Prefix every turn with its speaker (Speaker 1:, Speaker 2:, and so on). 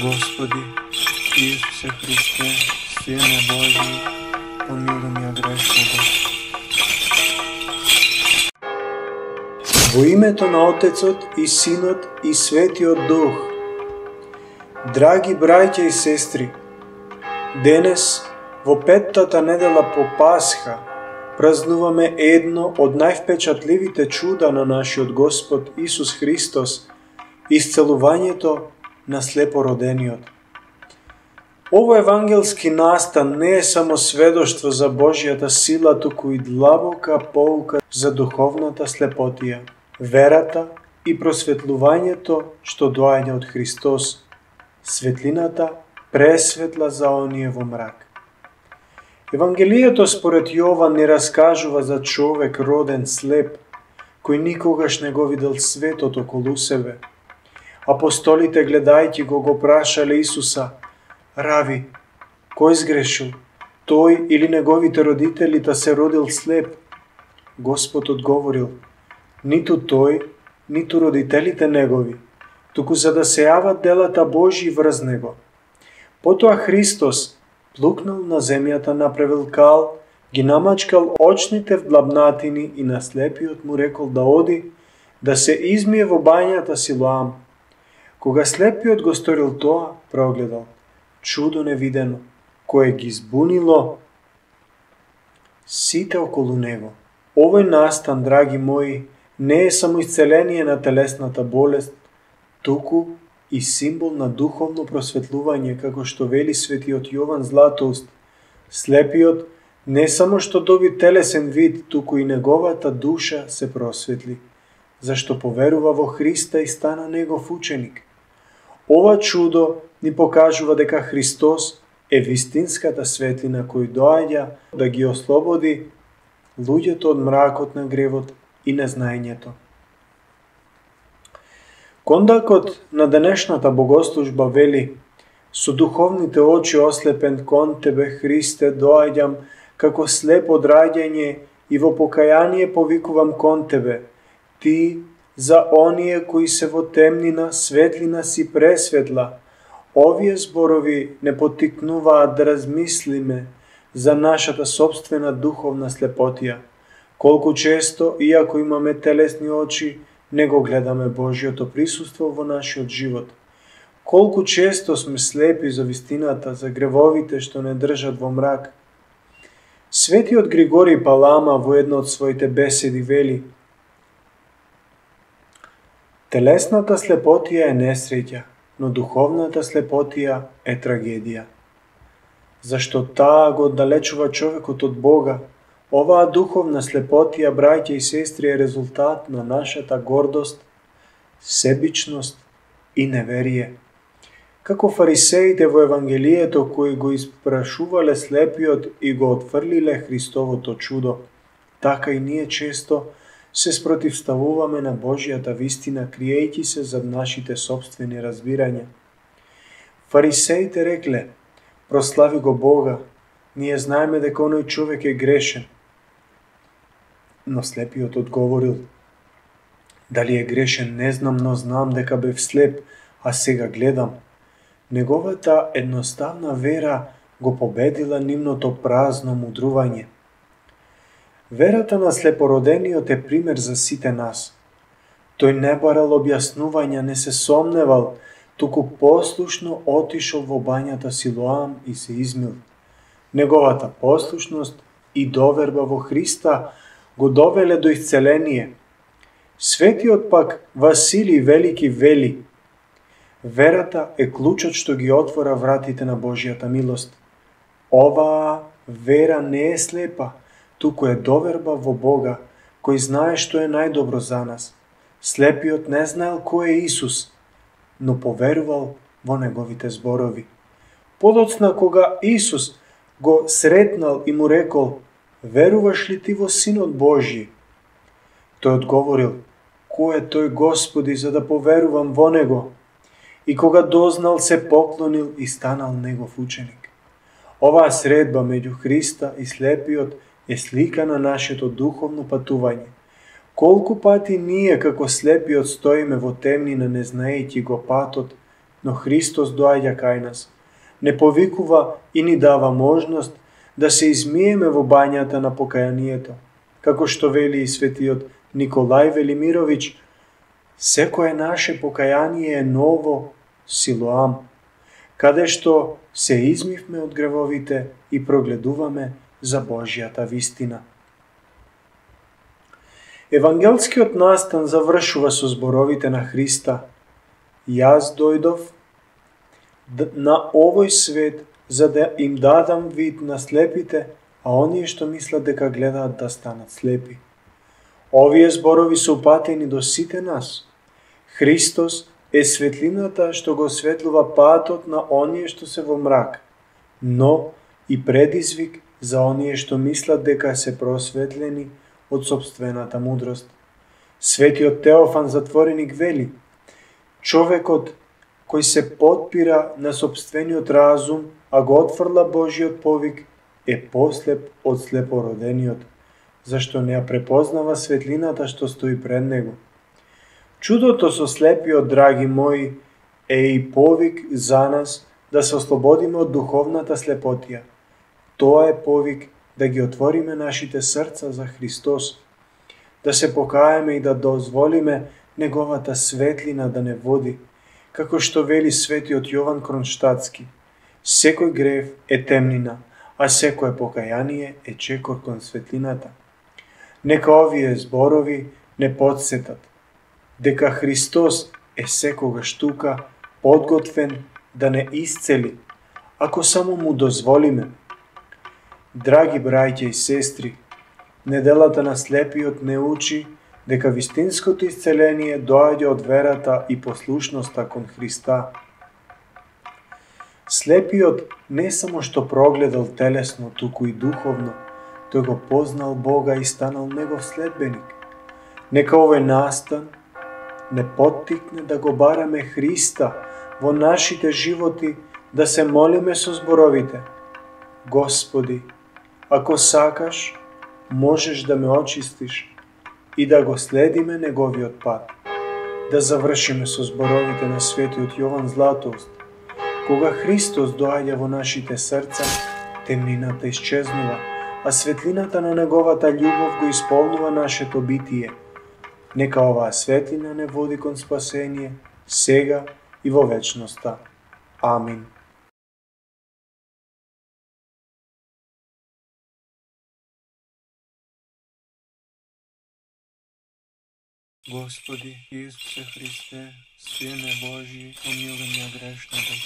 Speaker 1: Господи, Исусе Христе, Сине Божи, помилуй ме грешного. Во името на Отецот и Синот и Светиот Дух. Драги браќа и сестри, денес, во петтата недела по Пасха, празнуваме едно од највпечатливите чуда на нашиот Господ Исус Христос, исцелувањето на слепородениот. Овој евангелски настан не е само сведоштво за Божјата сила, туку и длабока поука за духовната слепотија, верата и просветлувањето што доаѓа од Христос, светлината пресветла за оние во мрак. Евангелието според Јован ни раскажува за човек роден слеп, кој никогаш не го видел светот околу себе. Апостолите гледајќи го прашале Исуса: Рави, кој сгрешил, тој или неговите родители да се родил слеп? Господ одговорил: ниту тој, ниту родителите негови, туку за да се јават делата Божји врз него. Потоа Христос плукнал на земјата, направил кал, ги намачкал очните вдлабнатини и на слепиот му рекол да оди, да се измие во бањата Силоам. Кога слепиот го сторил тоа, прогледал чудо невидено, кое ги збунило сите околу него. Овој настан, драги мои, не е само исцеление на телесната болест, туку и символ на духовно просветлување, како што вели светиот Јован Златоуст. Слепиот не само што доби телесен вид, туку и неговата душа се просветли, зашто поверува во Христа и стана негов ученик. Ова чудо ни покажува дека Христос е вистинската светлина кој доаѓа да ги ослободи луѓето од мракот на гревот и незнаењето. Кондакот на денешната богослужба вели: со духовните очи ослепен кон Тебе, Христе, доаѓам како слеп од раѓање и во покаяние повикувам кон Тебе. Ти за оние кои се во темнина, светлина си пресветла. Овие зборови не поттикнуваат да размислиме за нашата собствена духовна слепотија. Колку често, иако имаме телесни очи, не го гледаме Божјото присуство во нашиот живот. Колку често сме слепи за вистината, за гревовите што не држат во мрак. Светиот Григорий Палама во една од своите беседи вели: телесната слепотија е несреќа, но духовната слепотија е трагедија. Зашто таа го оддалечува човекот од Бога. Оваа духовна слепотија, браќа и сестри, е резултат на нашата гордост, себичност и неверие. Како фарисеите во Евангелието кои го испрашувале слепиот и го отфрлиле Христовото чудо, така и ние често се спротивставуваме на Божјата вистина, криејќи се зад нашите собствени разбирања. Фарисеите рекле: прослави го Бога, ние знаеме дека оној човек е грешен. Но слепиот одговорил: дали е грешен не знам, но знам дека бев слеп, а сега гледам. Неговата едноставна вера го победила нивното празно мудрување. Верата на слепородениот е пример за сите нас. Тој не барал објаснувања, не се сомневал, туку послушно отишол во бањата Силоам и се измил. Неговата послушност и доверба во Христа го довеле до исцеление. Светиот пак Василий Велики вели: верата е клучот што ги отвора вратите на Божјата милост. Оваа вера не е слепа, туку е доверба во Бога, кој знае што е најдобро за нас. Слепиот не знаел кој е Исус, но поверувал во неговите зборови. Подоцна, кога Исус го сретнал и му рекол: веруваш ли ти во Синот Божји? Тој одговорил: кој е тој, Господи, за да поверувам во него? И кога дознал, се поклонил и станал негов ученик. Оваа средба меѓу Христа и слепиот е слика на нашето духовно патување. Колку пати ние како слепиот стоиме во темнина, не знаејќи го патот, но Христос доаѓа кај нас. Не повикува и ни дава можност да се измиеме во бањата на покаянието. Како што вели и светиот Николај Велимирович, секое наше покаяние е ново Силоам, каде што се измивме од гревовите и прогледуваме за Божјата вистина. Евангелскиот настан завршува со зборовите на Христа: Јас дојдов на овој свет за да им дадам вид на слепите, а оние што мислат дека гледаат да станат слепи. Овие зборови се упатени до сите нас. Христос е светлината што го осветлува патот на оние што се во мрак, но и предизвик за оние што мислат дека се просветлени од сопствената мудрост. Светиот Теофан Затвореник вели: човекот кој се потпира на сопствениот разум, а го отфрла Божиот повик, е послеп од слепородениот, зашто не ја препознава светлината што стои пред него. Чудото со слепиот, драги мои, е и повик за нас да се ослободиме од духовната слепотија. Тоа е повик да ги отвориме нашите срца за Христос, да се покаеме и да дозволиме Неговата светлина да не води, како што вели светиот Јован Кронштадтски: секој грев е темнина, а секое покаяние е чекор кон светлината. Нека овие зборови не потсетат дека Христос е секогаш тука, подготвен да не исцели, ако само му дозволиме. Драги браќа и сестри, неделата на слепиот не учи дека вистинското исцеление доаѓа од верата и послушноста кон Христа. Слепиот не само што прогледал телесно, туку и духовно, тој го познал Бога и станал Негов следбеник. Нека овој настан не поттикне да го бараме Христа во нашите животи, да се молиме со зборовите: Господи, ако сакаш, можеш да ме очистиш, и да го следиме Неговиот пат. Да завршиме со зборовите на светиот Јован Златоуст: кога Христос доаѓа во нашите срца, темнината исчезнува, а светлината на Неговата љубов го исполнува нашето битие. Нека оваа светлина не води кон спасение, сега и во вечноста. Амин. Господи Исусе Христе, Сине Божи, помилуј ме грешного.